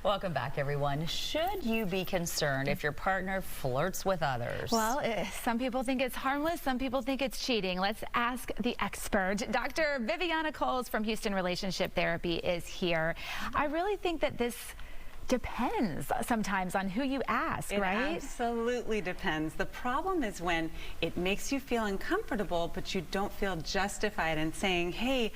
Welcome back, everyone. Should you be concerned if your partner flirts with others? Well, some people think it's harmless, some people think it's cheating. Let's ask the expert. Dr. Viviana Coles from Houston Relationship Therapy is here. I really think that this depends sometimes on who you ask, right? It absolutely depends. The problem is when it makes you feel uncomfortable, but you don't feel justified in saying, hey,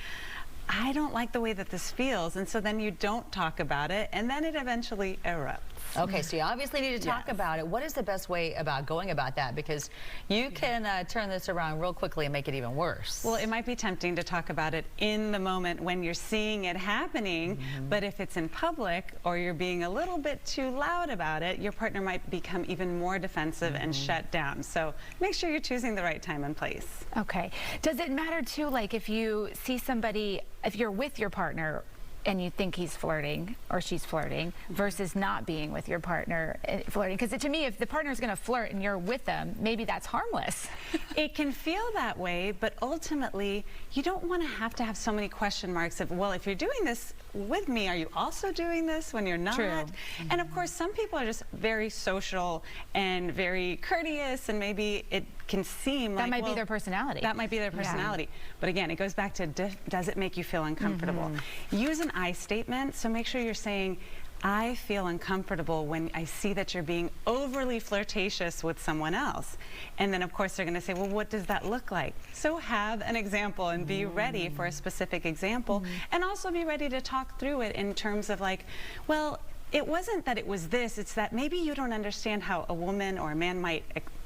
I don't like the way that this feels, and so then you don't talk about it, and then it eventually erupts. Okay, so you obviously need to talk about it. What is the best way about going about that? Because you can turn this around real quickly and make it even worse. Well, it might be tempting to talk about it in the moment when you're seeing it happening, but if it's in public or you're being a little bit too loud about it, your partner might become even more defensive and shut down. So make sure you're choosing the right time and place. Okay. Does it matter too, like if you see somebody, if you're with your partner and you think he's flirting or she's flirting versus not being with your partner flirting? Because to me, if the partner's going to flirt and you're with them, maybe that's harmless. It can feel that way, but ultimately, you don't want to have so many question marks of, well, if you're doing this with me, are you also doing this when you're not? True. And of course, some people are just very social and very courteous, and maybe it can seem that like, might be their personality. That might be their personality. Yeah. But again, it goes back to, does it make you feel uncomfortable? Use an I statement, so make sure you're saying, I feel uncomfortable when I see that you're being overly flirtatious with someone else. And then of course they're going to say, well, what does that look like? So have an example and be ready for a specific example, and also be ready to talk through it in terms of like, well, it wasn't that it was this, it's that maybe you don't understand how a woman or a man might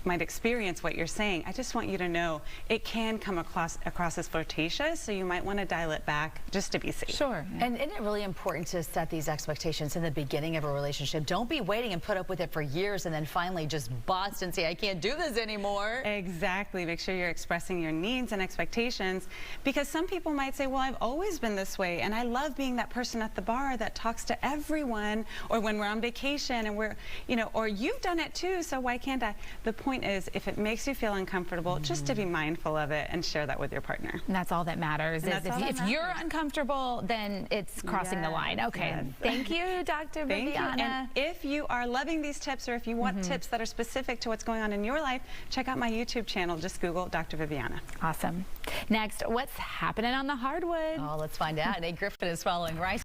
experience what you're saying. I just want you to know it can come across as flirtatious, so you might want to dial it back just to be safe. Sure. And isn't it really important to set these expectations in the beginning of a relationship? Don't be waiting and put up with it for years and then finally just bust and say, I can't do this anymore. Exactly. Make sure you're expressing your needs and expectations, because some people might say, well, I've always been this way, and I love being that person at the bar that talks to everyone, or when we're on vacation and we're, or you've done it too, so why can't I? The point is, if it makes you feel uncomfortable, just to be mindful of it and share that with your partner. And that's all that matters. If you're uncomfortable, then it's crossing the line. Okay. Yes. Thank you, Dr. Viviana. And if you are loving these tips, or if you want tips that are specific to what's going on in your life, check out my YouTube channel. Just Google Dr. Viviana. Awesome. Next, what's happening on the hardwood? Oh, let's find out. Nate Griffin is following right.